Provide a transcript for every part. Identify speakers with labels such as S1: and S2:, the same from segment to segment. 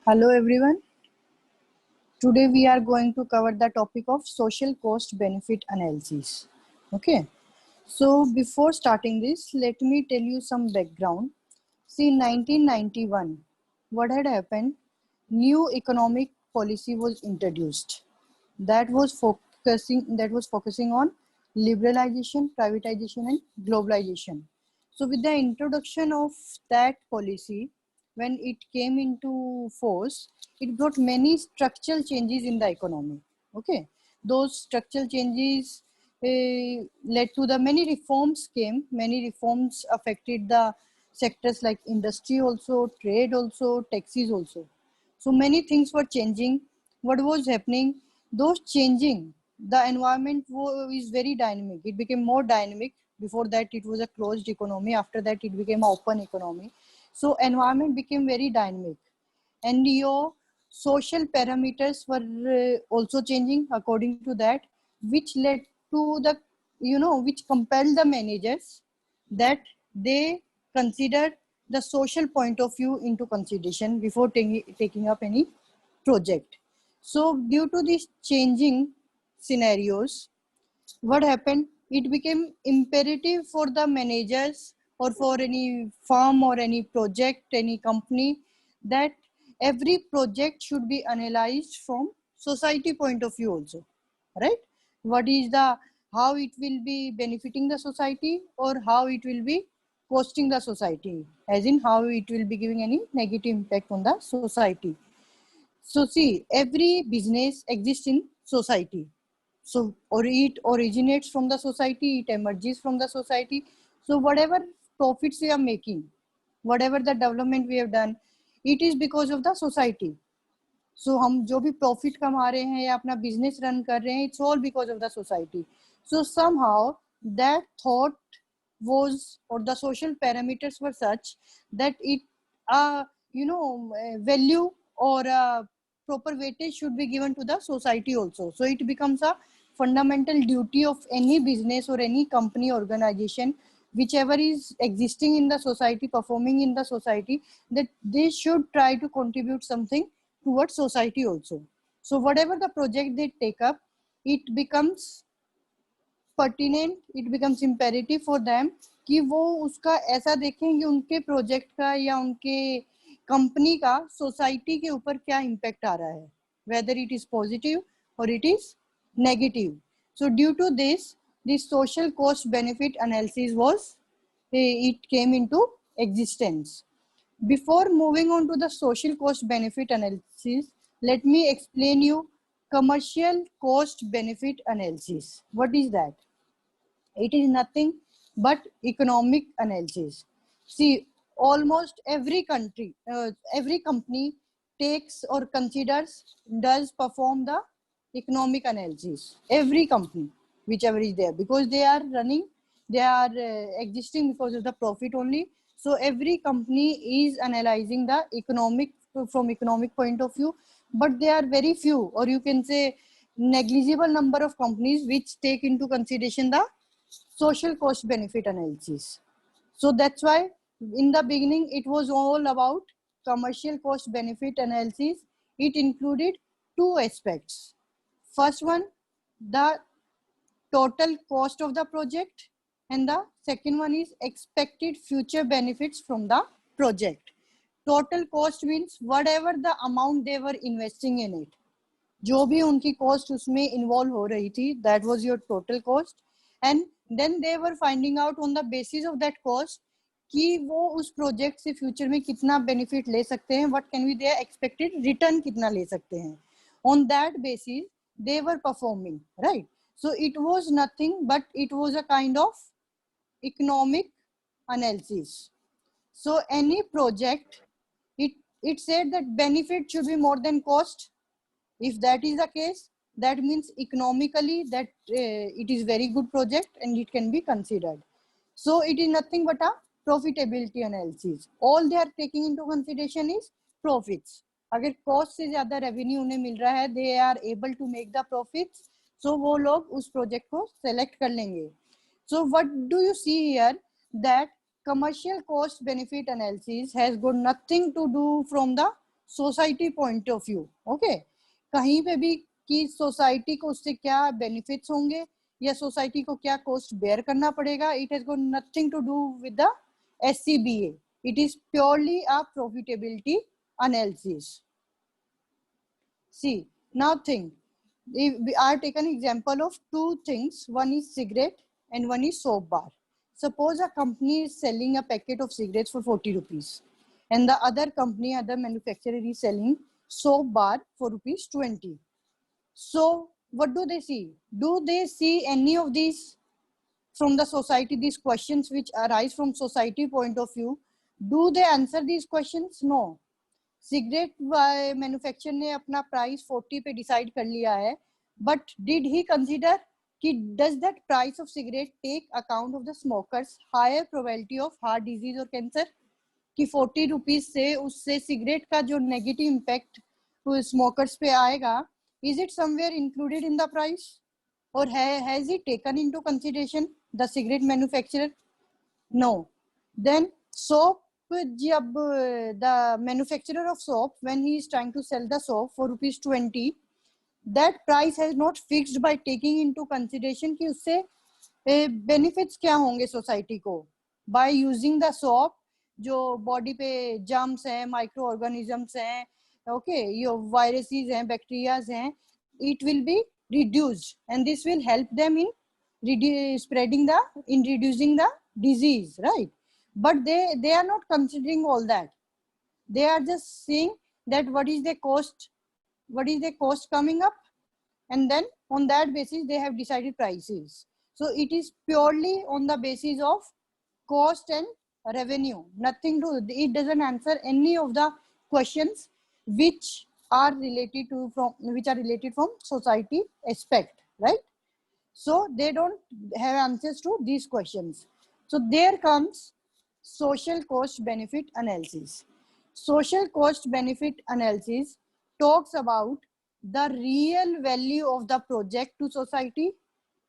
S1: Hello everyone. Today we are going to cover the topic of social cost benefit analysis. Okay. So before starting this, let me tell you some background. See, in 1991, what had happened? New economic policy was introduced. That was focusing on liberalization, privatization, and globalization. So with the introduction of that policy, when it came into force, it brought many structural changes in the economy. Okay, those structural changes led to the many reforms came. Many reforms affected the sectors like industry also, trade also, taxes also. So many things were changing. What was happening? Those changing. The environment is very dynamic. It became more dynamic. Before that, it was a closed economy. After that, it became an open economy. So environment became very dynamic, and your social parameters were also changing according to that, which led to the which compelled the managers that they consider the social point of view into consideration before taking up any project. So due to these changing scenarios, what happened? It became imperative for the managers or for any firm or any project, any company, that every project should be analyzed from society point of view also, right? What is the, how it will be benefiting the society or how it will be costing the society, as in how it will be giving any negative impact on the society. So see, every business exists in society. So, or it originates from the society, it emerges from the society. So whatever profits we are making, whatever the development we have done, it is because of the society. So हम जो भी profit कमा रहे हैं या अपना business run कर रहे हैं, it's all because of the society. So somehow that thought was, or the social parameters were such that it value or proper weightage should be given to the society also. So it becomes a fundamental duty of any business or any company organization whichever is existing in the society, performing in the society, that they should try to contribute something towards society also. So whatever the project they take up, it becomes pertinent, it becomes imperative for them कि वो उसका ऐसा देखें कि उनके project का या उनके कंपनी का सोसाइटी के ऊपर क्या इम्पैक्ट आ रहा है, वेदर इट इज पॉजिटिव और it is negative. So due to this, the social cost benefit analysis was, it came into existence. Before moving on to the social cost benefit analysis, let me explain you commercial cost benefit analysis. What is that? It is nothing but economic analysis. See, almost every country, every company takes or considers, does perform the economic analysis. Every company, whichever is there, because they are running, they are existing because of the profit only. So every company is analyzing the economic, from economic point of view, but they are very few, or you can say negligible number of companies which take into consideration the social cost benefit analysis. So that's why in the beginning it was all about commercial cost benefit analysis. It included two aspects. First one, the total cost of the project, and the second one is expected future benefits from the project. Total cost means whatever the amount they were investing in it, जो भी उनकी cost उसमें involve हो रही थी, that was your total cost. And then they were finding out on the basis of that cost कि वो उस प्रोजेक्ट से फ्यूचर में कितना बेनिफिट ले सकते हैं, what can be there expected return कितना ले सकते हैं. On that basis they were performing, right? So it was nothing but it was a kind of economic analysis. So any project, it said that benefit should be more than cost. If that is the case, that means economically that it is very good project and it can be considered. So it is nothing but a profitability analysis. All they are taking into consideration is profits. अगर cost से ज़्यादा revenue उन्हें मिल रहा है, they are able to make the profits, so वो लोग उस project को select कर लेंगे. So what do you see here? That commercial cost benefit analysis has got nothing to do from the society point of view. Okay, कहीं पे भी कि सोसाइटी को उससे क्या बेनिफिट्स होंगे या सोसाइटी को क्या कॉस्ट बेयर करना पड़ेगा. It has got nothing to do with the SCBA. It is purely a profitability analysis. See, now think. I have taken example of two things. One is cigarette and one is soap bar. Suppose a company is selling a packet of cigarettes for 40 rupees and the other company, other manufacturer is selling soap bar for rupees 20. So what do they see? Do they see any of these from the society, these questions which arise from society point of view? Do they answer these questions? No. Cigarette manufacture ने अपना price 40 पे decide कर लिया है, but did he consider कि does that price of cigarette take account of the smokers higher probability of heart disease और cancer? कि 40 rupees से उससे सिगरेट का जो नेगेटिव इम्पैक्ट स्मोकर्स पे आएगा, is it somewhere included in the price और has it taken into consideration the cigarette manufacturer? No. Then soap, जब the manufacturer of soap, when he is trying to sell the soap for rupees 20, that price has not fixed by taking into consideration कि उससे benefits क्या होंगे society को by using the soap. जो body पे germs हैं, micro organisms हैं, okay, ये वायरसेस हैं, बैक्टीरियाज हैं, it will be reduced and this will help them in reducing the disease, right? But they are not considering all that. They are just seeing that what is the cost coming up, and then on that basis they have decided prices. So it is purely on the basis of cost and revenue, nothing to, it doesn't answer any of the questions which are related from society aspect, right? So they don't have answers to these questions. So there comes social cost benefit analysis. Social cost benefit analysis talks about the real value of the project to society.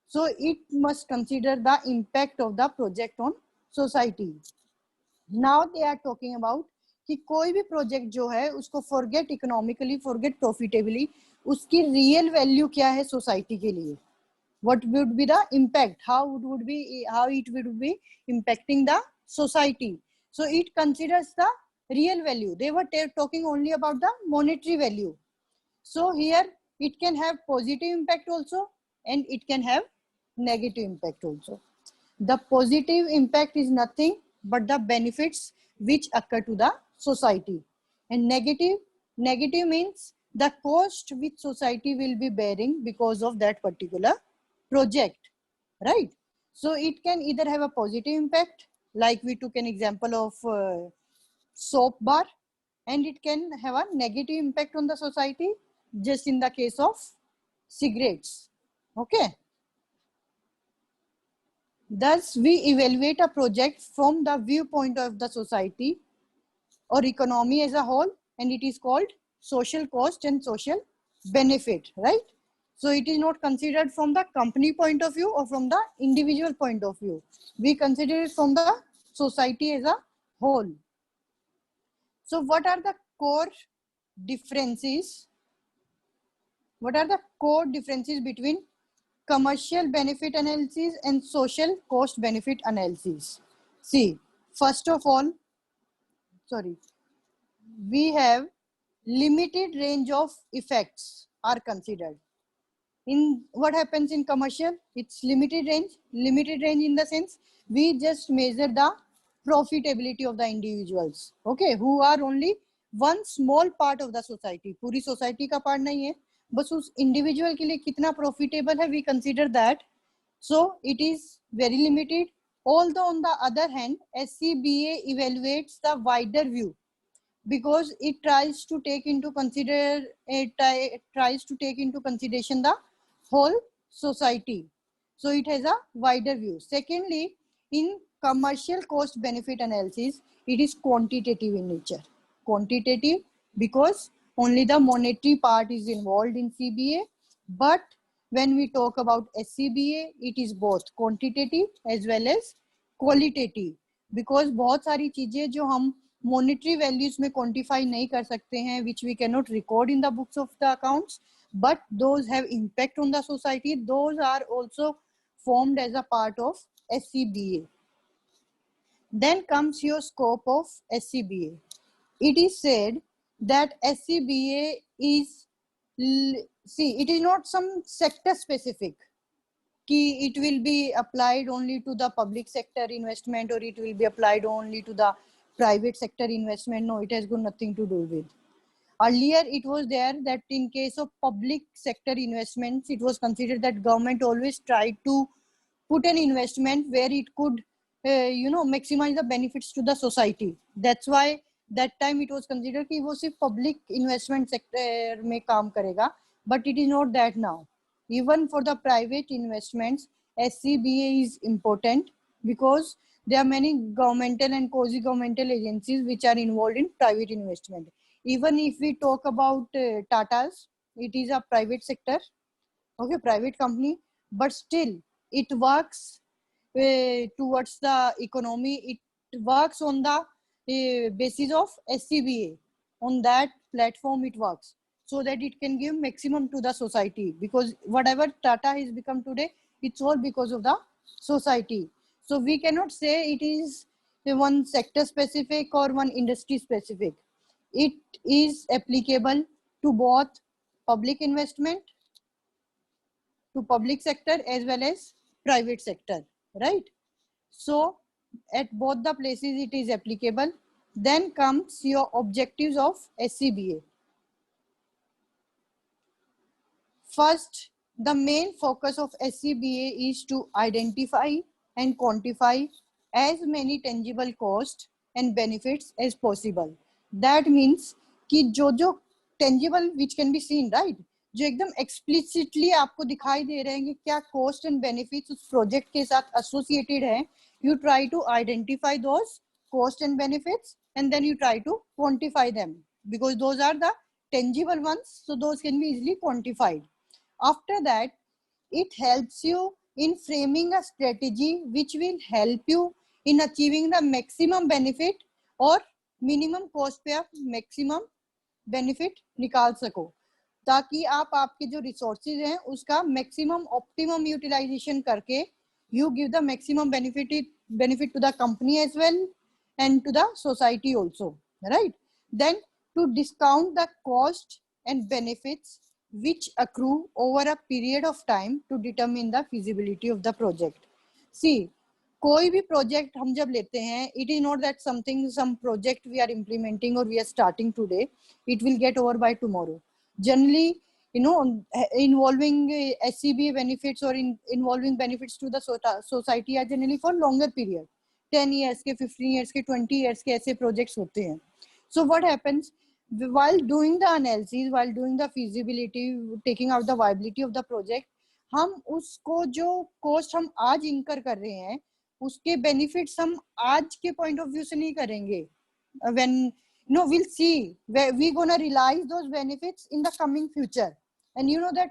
S1: So it must consider the impact of the project on society. Now they are talking about कि कोई भी project जो है उसको forget economically, forget profitably, उसकी real value क्या है society के लिए. What would be the impact? How it would be impacting the society? So it considers the real value. They were talking only about the monetary value. So here it can have positive impact also and it can have negative impact also. The positive impact is nothing but the benefits which occur to the society, and negative means the cost which society will be bearing because of that particular project, right? So it can either have a positive impact, like we took an example of soap bar, and it can have a negative impact on the society, just in the case of cigarettes. Okay. Thus, we evaluate a project from the viewpoint of the society or economy as a whole, and it is called social cost and social benefit, right? So it is not considered from the company point of view or from the individual point of view. We consider it from the society as a whole. So what are the core differences? What are the core differences between commercial benefit analysis and social cost benefit analysis? See, first of all, we have limited range of effects are considered. In what happens in commercial, it's limited range in the sense we just measure the profitability of the individuals, okay, who are only one small part of the society. पूरी society का part नहीं है, बस उस individual के लिए कितना profitable है, we consider that. So it is very limited. Although on the other hand, SCBA evaluates the wider view, because it tries to take into consideration the whole society. So it has a wider view. Secondly, in commercial cost benefit analysis, it is quantitative in nature. Quantitative because only the monetary part is involved in CBA, but when we talk about SCBA, it is both quantitative as well as qualitative, because बहुत सारी चीजें जो हम monetary values में quantify नहीं कर सकते हैं, which we cannot record in the books of the accounts, but those have impact on the society. Those are also formed as a part of SCBA. Then comes your scope of SCBA. It is said that SCBA is, see, it is not some sector specific. Ki it will be applied only to the public sector investment or it will be applied only to the private sector investment. No, it has got nothing to do with. Earlier, it was there that in case of public sector investments, it was considered that government always tried to put an investment where it could, maximize the benefits to the society. That's why that time it was considered कि वो सिर्फ public investment sector में काम करेगा, but it is not that now. Even for the private investments, SCBA is important because there are many governmental and quasi-governmental agencies which are involved in private investment. Even if we talk about Tata's, it is a private sector, okay, private company, but still it works towards the economy. It works on the basis of SCBA. On that platform it works, so that it can give maximum to the society, because whatever Tata has become today, it's all because of the society. So we cannot say it is one sector specific or one industry specific. It is applicable to both public investment, to public sector as well as private sector, right? So at both the places it is applicable. Then comes your objectives of SCBA. First, the main focus of SCBA is to identify and quantify as many tangible costs and benefits as possible. That means कि जो tangible which can be seen, right? जो एकदम explicitly आपको दिखाई दे रहे हैं कि क्या cost and benefits उस project के साथ associated है. You try to identify those cost and benefits and then you try to quantify them, because those are the tangible ones, so those can be easily quantified. After that, it helps you in framing a strategy which will help you in achieving the maximum benefit or minimum cost पे आप maximum benefit निकाल सको, ताकि आप आपके जो resources हैं उसका maximum optimum utilization करके you give the maximum benefit to the company as well and to the society also, right? Then to discount the cost and benefits which accrue over a period of time to determine the feasibility of the project. See, कोई भी project हम जब लेते हैं, it is not that some project we are implementing or we are starting today, it will get over by tomorrow. Generally, involving SCBA benefits or involving benefits to the society are generally for longer period. 10 years के, 15 years के, 20 years के ऐसे projects होते हैं. So what happens? While doing the analysis, while doing the feasibility, taking out the viability of the project, हम उसको जो cost हम आज incur कर रहे हैं, उसके benefits हम आज के point of view से नहीं करेंगे. When we'll see where we gonna realize those benefits in the coming future, and you know that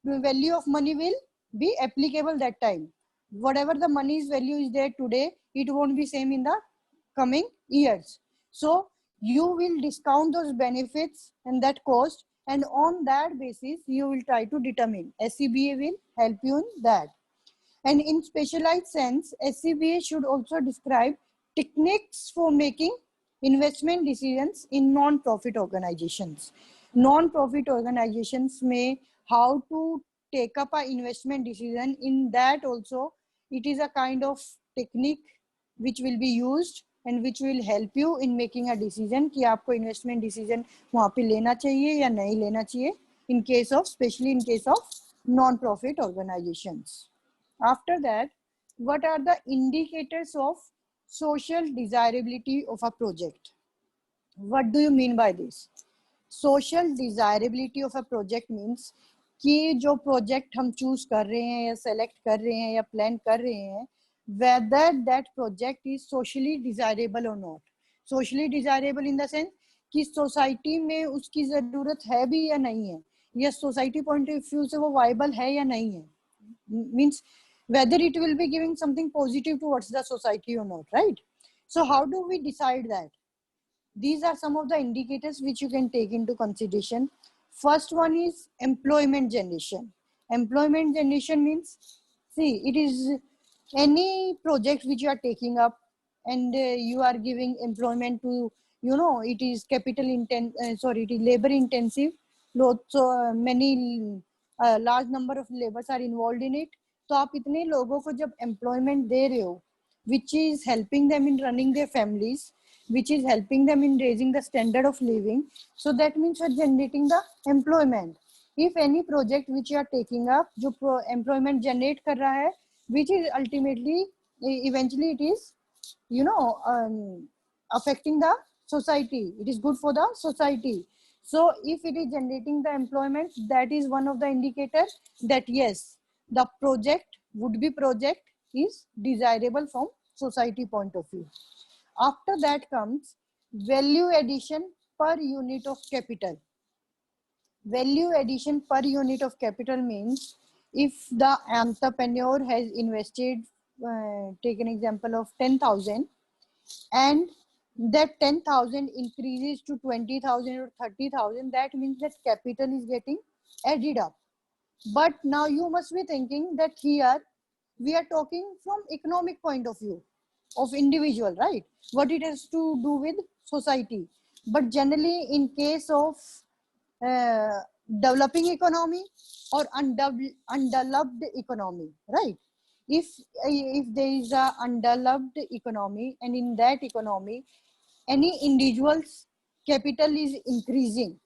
S1: the value of money will be applicable that time. Whatever the money's value is there today, it won't be same in the coming years. So you will discount those benefits and that cost, and on that basis you will try to determine. SCBA will help you in that. And in specialized sense, SCBA should also describe techniques for making investment decisions in non-profit organizations. Non-profit organizations may how to take up an investment decision. In that also, it is a kind of technique which will be used and which will help you in making a decision कि आपको investment decision वहाँ पे लेना चाहिए या नहीं लेना चाहिए, in case of, especially in case of non-profit organizations. After that, what are the indicators of social desirability of a project? What do you mean by this? Social desirability of a project means कि जो project हम choose कर रहे हैं या select कर रहे हैं या plan कर रहे हैं, whether that project is socially desirable or not. Socially desirable in the sense कि society में उसकी ज़रूरत है भी या नहीं है, या society point of view से वो viable है या नहीं है. Means whether it will be giving something positive towards the society or not, right? So how do we decide that? These are some of the indicators which you can take into consideration. First one is employment generation. Employment generation means, see, it is any project which you are taking up and you are giving employment to, it is it is labor intensive. So many large number of laborers are involved in it. तो आप इतने लोगों को जब employment दे रहे हो, which is helping them in running their families, which is helping them in raising the standard of living. So that means you're generating the employment. If any project which you are taking up, जो employment generate कर रहा है, which is ultimately, eventually it is, affecting the society. It is good for the society. So if it is generating the employment, that is one of the indicators that yes, the would-be project is desirable from society point of view. After that comes value addition per unit of capital. Value addition per unit of capital means if the entrepreneur has invested, take an example of 10,000, and that 10,000 increases to 20,000 or 30,000, that means that capital is getting added up. But now you must be thinking that here we are talking from economic point of view of individual, right? What it has to do with society. But generally in case of developing economy or undeveloped economy, right? If there is a undeveloped economy and in that economy any individual's capital is increasing,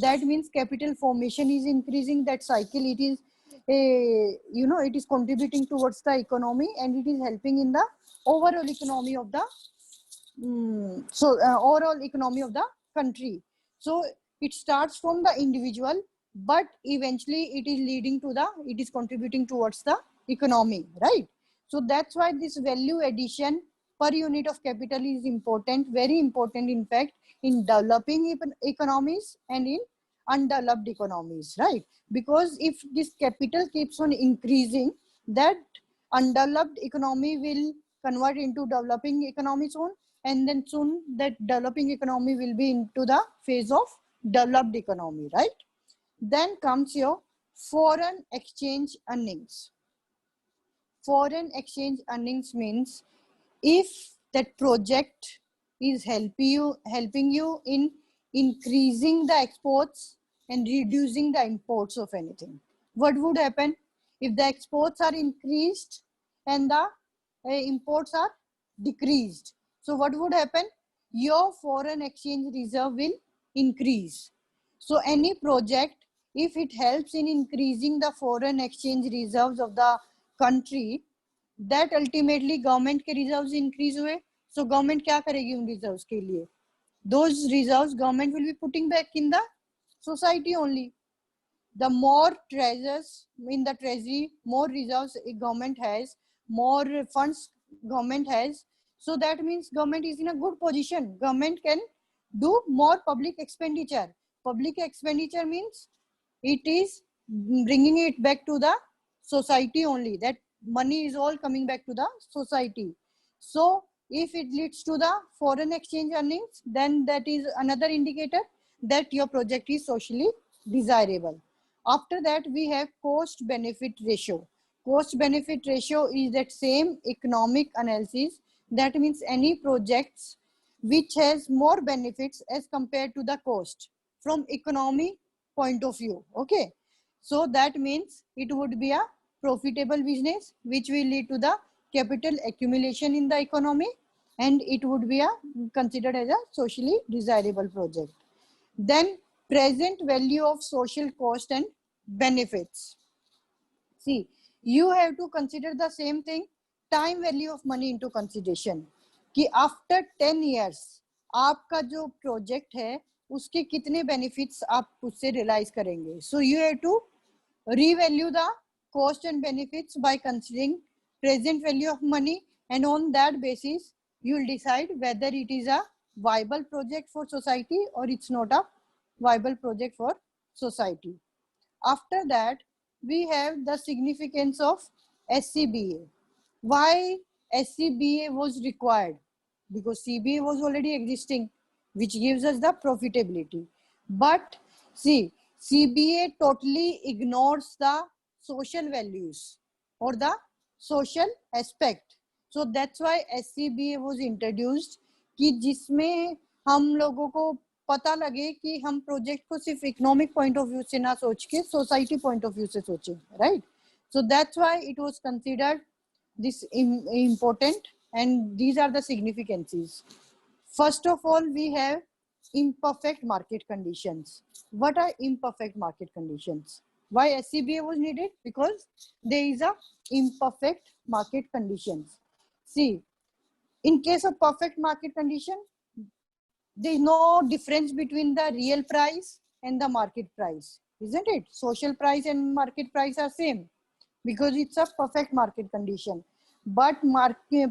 S1: that means capital formation is increasing. That cycle, it is it is contributing towards the economy and it is helping in the overall economy of the overall economy of the country. So it starts from the individual, but eventually it is contributing towards the economy, right? So that's why this value addition per unit of capital is important, very important, in fact, in developing economies and in undeveloped economies, right? Because if this capital keeps on increasing, that undeveloped economy will convert into developing economy soon, and then soon that developing economy will be into the phase of developed economy, right? Then comes your foreign exchange earnings. Foreign exchange earnings means if that project is helping you in increasing the exports and reducing the imports of anything. What would happen if the exports are increased and the imports are decreased? So what would happen? Your foreign exchange reserve will increase. So any project, if it helps in increasing the foreign exchange reserves of the country, that ultimately government के reserves increase हुए. So government क्या करेगी उन reserves के लिए? Those reserves government will be putting back in the society only. The more treasures in the treasury, more reserves a government has, more funds government has. So that means government is in a good position. Government can do more public expenditure. Public expenditure means it is bringing it back to the society only. That money is all coming back to the society. So if it leads to the foreign exchange earnings, then that is another indicator that your project is socially desirable. After that, we have cost benefit ratio. Cost benefit ratio is that same economic analysis. That means any projects which has more benefits as compared to the cost from economy point of view. Okay, so that means it would be a profitable business which will lead to the capital accumulation in the economy, and it would be considered as a socially desirable project. Then present value of social cost and benefits. See, you have to consider the same thing, time value of money into consideration. कि after 10 years आपका जो project है उसके कितने benefits आप उससे realize करेंगे. So you have to revalue the cost and benefits by considering present value of money, and on that basis you will decide whether it is a viable project for society or it's not a viable project for society. After that, we have the significance of SCBA. Why SCBA was required? Because CBA was already existing. which gives us the profitability. But see, CBA totally ignores the social values or the social aspect. So that's why SCBA was introduced, कि जिसमें हम लोगों को पता लगे कि हम project को सिर्फ इकोनॉमिक पॉइंट ऑफ व्यू से ना सोच के सोसाइटी पॉइंट ऑफ व्यू से सोचें, right? So that's why it was considered this important, and these are the significances. First of all, we have imperfect market conditions. What are imperfect market conditions? Why SCBA was needed? Because there is a imperfect market conditions. See, in case of perfect market condition, there is no difference between the real price and the market price, isn't it? Social price and market price are same because it's a perfect market condition. But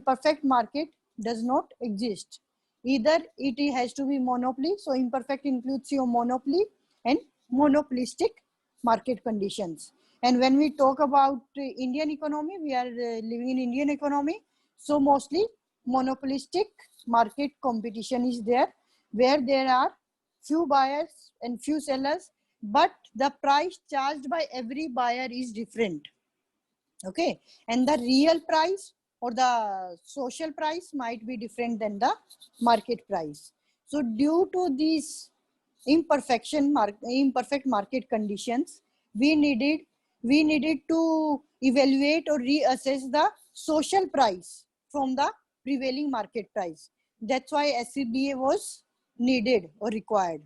S1: perfect market does not exist. Either it has to be monopoly, so imperfect includes your monopoly and monopolistic market conditions. And when we talk about Indian economy, we are living in Indian economy, so mostly monopolistic market competition is there, where there are few buyers and few sellers, but the price charged by every buyer is different. Okay, and the real price or the social price might be different than the market price. So due to these imperfect market conditions, we needed to evaluate or reassess the social price from the prevailing market price. That's why SCBA was needed or required.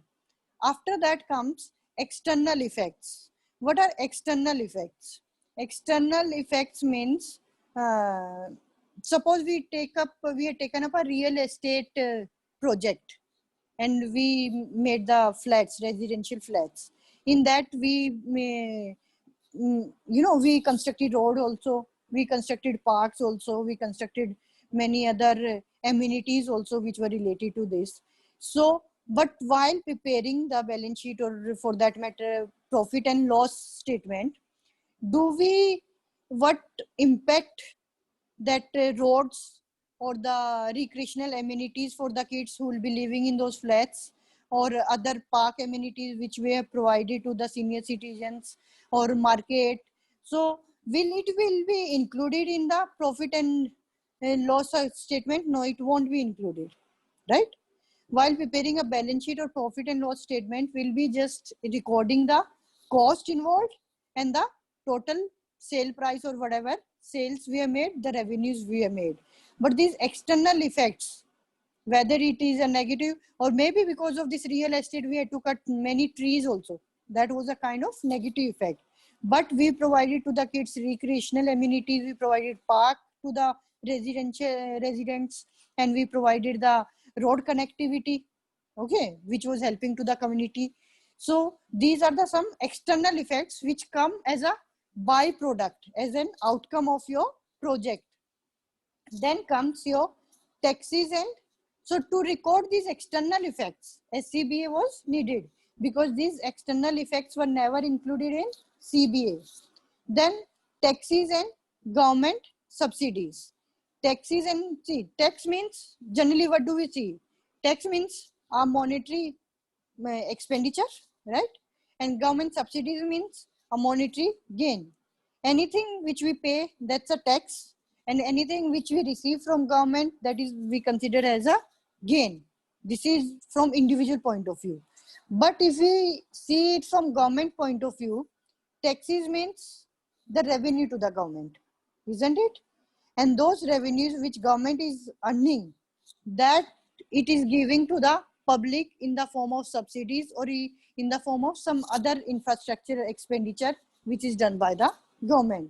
S1: After that comes external effects. What are external effects? External effects means, suppose we have taken up a real estate project, and we made the flats, residential flats. In that we may, we constructed road also, we constructed parks also, we constructed many other amenities also which were related to this. So, but while preparing the balance sheet, or for that matter, profit and loss statement, what impact that roads or the recreational amenities for the kids who will be living in those flats, or other park amenities which we have provided to the senior citizens, or market. So will be included in the profit and loss statement? No, it won't be included, right? While preparing a balance sheet or profit and loss statement, we'll be just recording the cost involved and the total sale price or whatever sales we have made, the revenues we have made. But these external effects, whether it is a negative, or maybe because of this real estate we had to cut many trees also, that was a kind of negative effect. But we provided to the kids recreational amenities, we provided park to the residents, and we provided the road connectivity, okay, which was helping to the community. So these are the some external effects which come as a byproduct, as an outcome of your project. Then comes your taxes. And so to record these external effects, SCBA was needed, because these external effects were never included in CBA. Then taxes and government subsidies. Taxes and, see, tax means, generally what do we see? Tax means a monetary expenditure, right? And government subsidies means a monetary gain. Anything which we pay, that's a tax, and anything which we receive from government, that is we consider as a gain. This is from individual point of view. But if we see it from government point of view, taxes means the revenue to the government, isn't it? And those revenues which government is earning, that it is giving to the public in the form of subsidies, or in the form of some other infrastructure expenditure which is done by the government.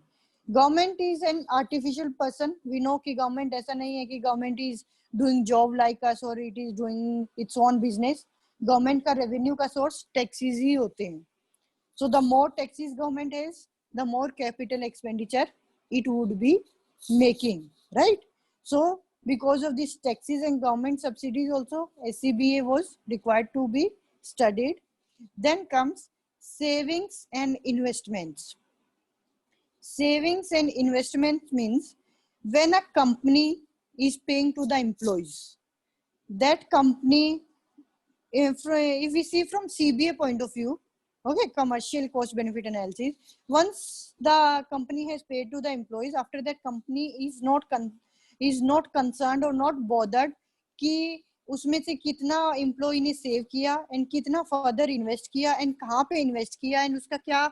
S1: Government is an artificial person. We know कि government ऐसा नहीं है कि government is doing job like us or it is doing its own business. Government का revenue का source taxes ही होते हैं. So the more taxes government has, the more capital expenditure it would be making, right? So because of these taxes and government subsidies also, SCBA was required to be studied. Then comes savings and investments. Savings and investments means when a company is paying to the employees, that company if we see from CBA point of view, okay, commercial cost benefit analysis, once the company has paid to the employees, after that company is not concerned or not bothered कि उसमें से कितना employ ने save किया and कितना further invest किया and कहाँ पे इन्वेस्ट किया एंड उसका क्या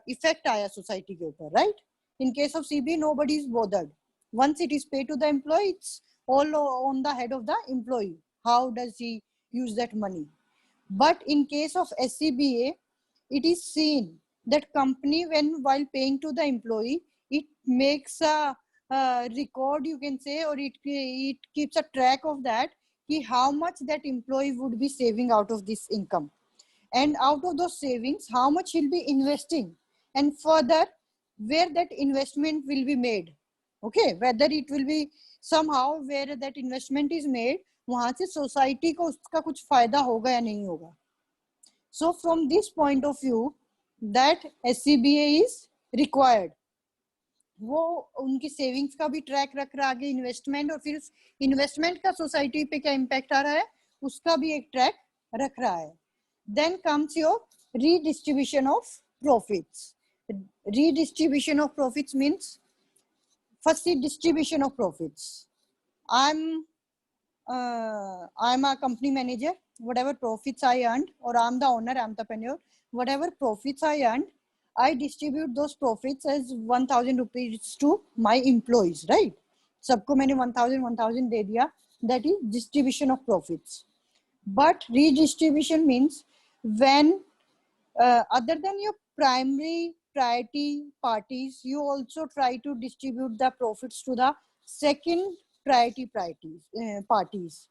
S1: इफेक्ट आया सोसाइटी के ऊपर, right? In case of CBA, nobody is bothered. Once it is paid to the employee, it's all on the head of the employee. How does he use that money? But in case of SCBA, it is seen that company, while paying to the employee, it makes a record, you can say, or it keeps a track of that, how much that employee would be saving out of this income. And out of those savings, how much he'll be investing, and further where that investment will be made. Okay, whether it will be somehow where that investment is made, वहां से society को उसका कुछ फायदा होगा या नहीं होगा. So from this point of view, that SCBA is required. वो उनकी सेविंग्स का भी ट्रैक रख रहा है, आगे इन्वेस्टमेंट, और फिर इन्वेस्टमेंट का सोसाइटी पे क्या इम्पैक्ट आ रहा है उसका भी एक ट्रैक रख रहा है. Then comes your redistribution of profits. Redistribution of profits means, firstly, distribution of profits. I'm a company manager. Whatever profits I earned, or I'm the owner, I'm the entrepreneur, whatever profits I earned, I distribute those profits as 1,000 rupees to my employees, right? सबको मैंने 1,000 दे दिया. That is distribution of profits. But redistribution means when other than your primary priority parties, you also try to distribute the profits to the second priority parties.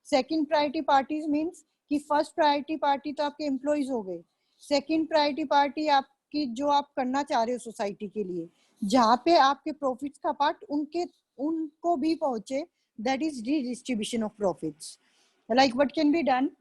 S1: Second priority parties means कि first priority party तो आपके employees हो गए, second priority party आपकी जो आप करना चाह रहे हो सोसाइटी के लिए, जहाँ पे आपके profits का part उनको भी पहुँचे, that is redistribution of profits. Like what can be done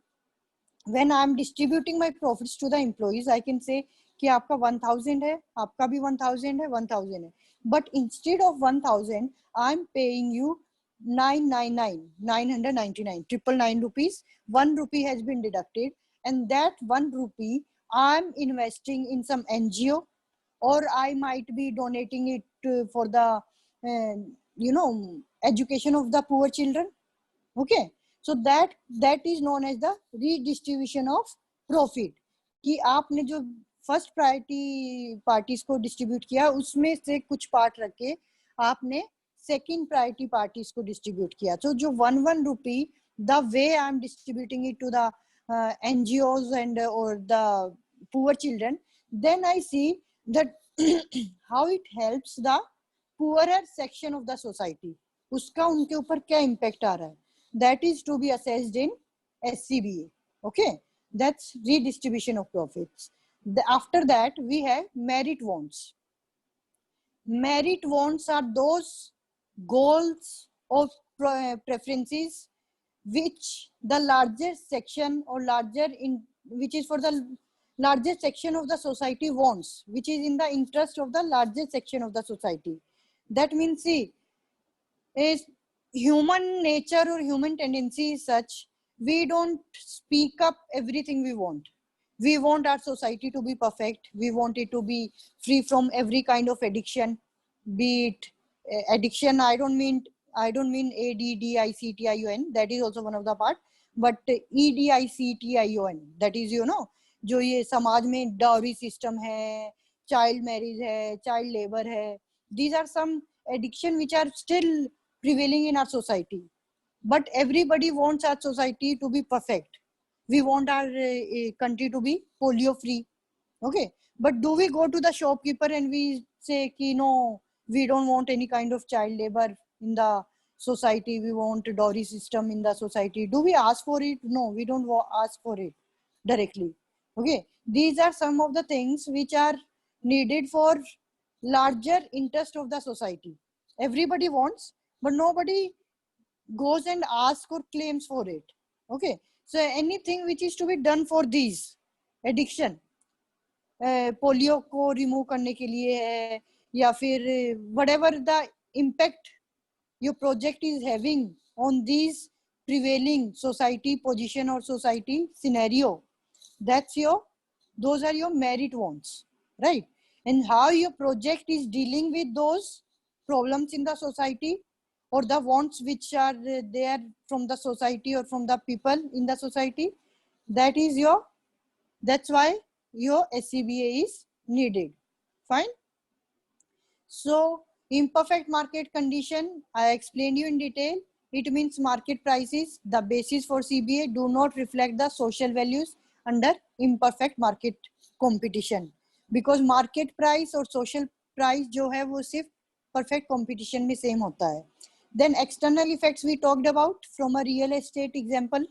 S1: when I am distributing my profits to the employees, I can say कि आपका 1,000 है, आपका भी 1,000 है, 1,000 है. But instead of 1,000, I am paying you 999 rupees. 1 rupee has been deducted, and that 1 rupee I am investing in some NGO, or I might be donating it for the education of the poor children. Okay. So that is known as the redistribution of profit. कि आपने जो first priority parties को distribute किया, उसमें से कुछ part रख के आपने सेकंड प्रायोरिटी पार्टीज को डिस्ट्रीब्यूट किया. So जो 1 rupee, the way I am distributing it to the NGOs and or the poor children, then I see that how it helps the poorer section of the society. उसका उनके ऊपर क्या impact आ रहा है. That is to be assessed in SCBA. Okay, that's redistribution of profits. After that, we have merit wants. Merit wants are those goals or preferences which the larger section or which is for the larger section of the society wants, which is in the interest of the larger section of the society. That means, see, is human nature or human tendency is such, we don't speak up everything we want. We want our society to be perfect. We want it to be free from every kind of addiction. Be it addiction, I don't mean ADDICTION, that is also one of the part, but EDICTION, that is, जो ये समाज में dowry system है, child marriage है, child labour है, these are some addiction which are still prevailing in our society. But everybody wants our society to be perfect. We want our country to be polio free. Okay, but do we go to the shopkeeper and we say ki no, we don't want any kind of child labor in the society, we want a dowry system in the society? Do we ask for it? No, we don't ask for it directly. Okay, these are some of the things which are needed for larger interest of the society. Everybody wants, but nobody goes and asks or claims for it. Okay, so anything which is to be done for these addiction, polio को remove करने के लिए है, या फिर whatever the impact your project is having on these prevailing society position or society scenario. Those are your merit wants, right? And how your project is dealing with those problems in the society or the wants which are there from the society or from the people in the society. That's why your SCBA is needed. Fine. So imperfect market condition, I explained you in detail. It means market prices, the basis for CBA do not reflect the social values under imperfect market competition. Because market price और social price जो है वो सिर्फ perfect competition में same होता है. Then external effects we talked about from a real estate example,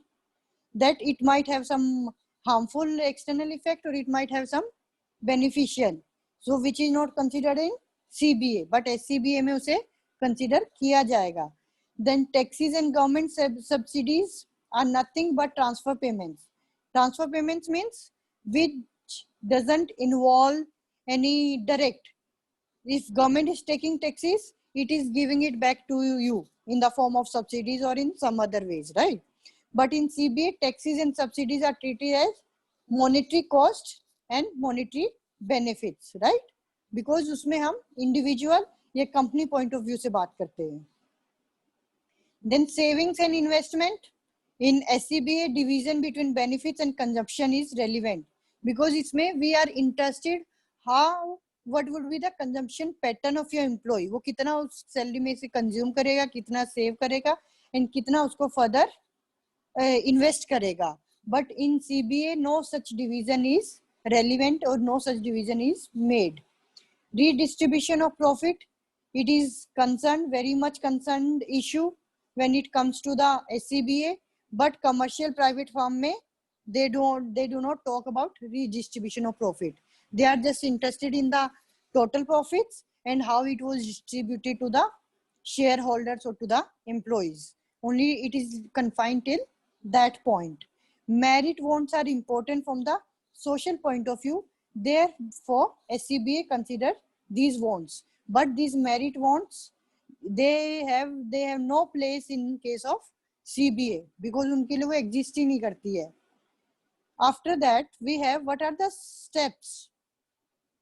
S1: that it might have some harmful external effect or it might have some beneficial. So which is not considered in CBA, but SCBA में उसे consider किया जाएगा. Then taxes and government subsidies are nothing but transfer payments. Transfer payments means which doesn't involve any direct. If government is taking taxes, it is giving it back to you in the form of subsidies or in some other ways, right? But in CBA, taxes and subsidies are treated as monetary cost and monetary benefits, right? Because उसमें हम individual या company point of view से बात करते हैं. Then savings and investment. In SCBA, division between benefits and consumption is relevant because इसमें we are interested what would be the consumption pattern of your employee. वो कितना उस salary में से consume करेगा, कितना save करेगा, and कितना उसको further invest करेगा. But in CBA, no such division is relevant or no such division is made. Redistribution of profit, it is very much concerned issue when it comes to the SCBA, but commercial private firm में they do not talk about redistribution of profit. They are just interested in the total profits and how it was distributed to the shareholders or to the employees. Only it is confined till that point. Merit wants are important from the social point of view. Therefore, SCBA consider these wants, but these merit wants they have no place in case of CBA because उनके लिए वो exist ही नहीं करती है. After that, we have what are the steps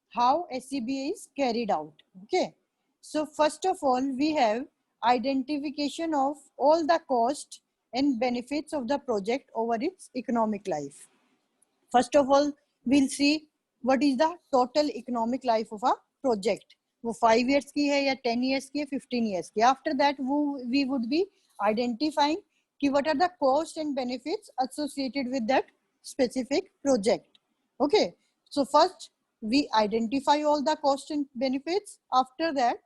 S1: how SCBA is carried out. Okay, so first of all, we have identification of all the cost and benefits of the project over its economic life. First of all, we'll see what is the total economic life of a project. वो 5 years की है या 10 years की है, 15 years की. After that, we would be identifying कि what are the cost and benefits associated with that specific project. Okay, so first we identify all the cost and benefits. After that,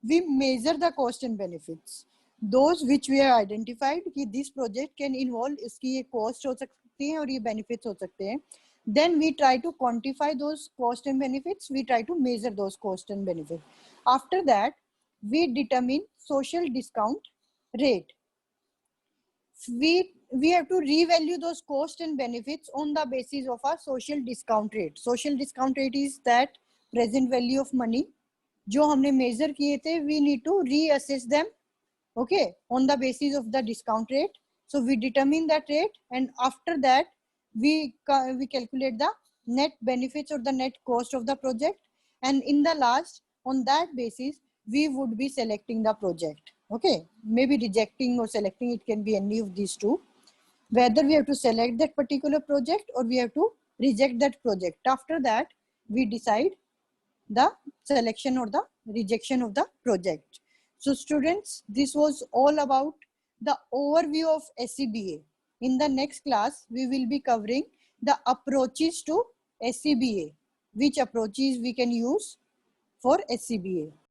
S1: we measure the cost and benefits. Those which we have identified कि this project can involve इसकी ये cost हो सकती है और ये benefits हो सकते हैं. Then we try to quantify those cost and benefits. We try to measure those cost and benefits. After that, we determine social discount rate. We have to revalue those cost and benefits on the basis of a social discount rate. Social discount rate is that present value of money जो हमने measure किए थे. We need to reassess them, okay, on the basis of the discount rate. So we determine that rate, and after that we calculate the net benefits or the net cost of the project, and in the last, on that basis, we would be selecting the project. Okay, maybe rejecting or selecting, it can be any of these two. Whether we have to select that particular project or we have to reject that project. After that, we decide the selection or the rejection of the project. So students, this was all about the overview of SCBA. In the next class, we will be covering the approaches to SCBA, which approaches we can use for SCBA.